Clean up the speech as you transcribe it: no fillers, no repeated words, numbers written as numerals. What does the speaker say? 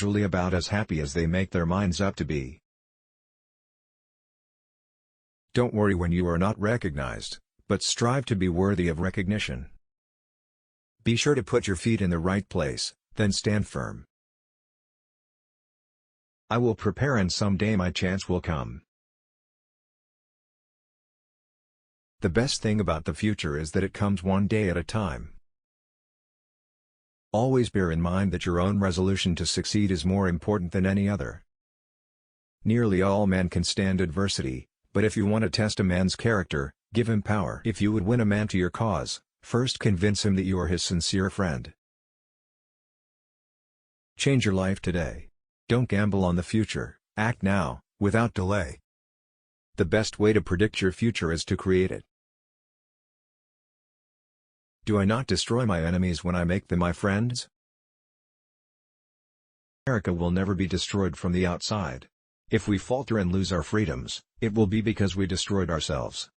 usually about as happy as they make their minds up to be. Don't worry when you are not recognized, but strive to be worthy of recognition. Be sure to put your feet in the right place, then stand firm. I will prepare and someday my chance will come. The best thing about the future is that it comes one day at a time. Always bear in mind that your own resolution to succeed is more important than any other. Nearly all men can stand adversity, but if you want to test a man's character, give him power. If you would win a man to your cause, first convince him that you are his sincere friend. Change your life today. Don't gamble on the future, act now, without delay. The best way to predict your future is to create it. Do I not destroy my enemies when I make them my friends? America will never be destroyed from the outside. If we falter and lose our freedoms, it will be because we destroyed ourselves.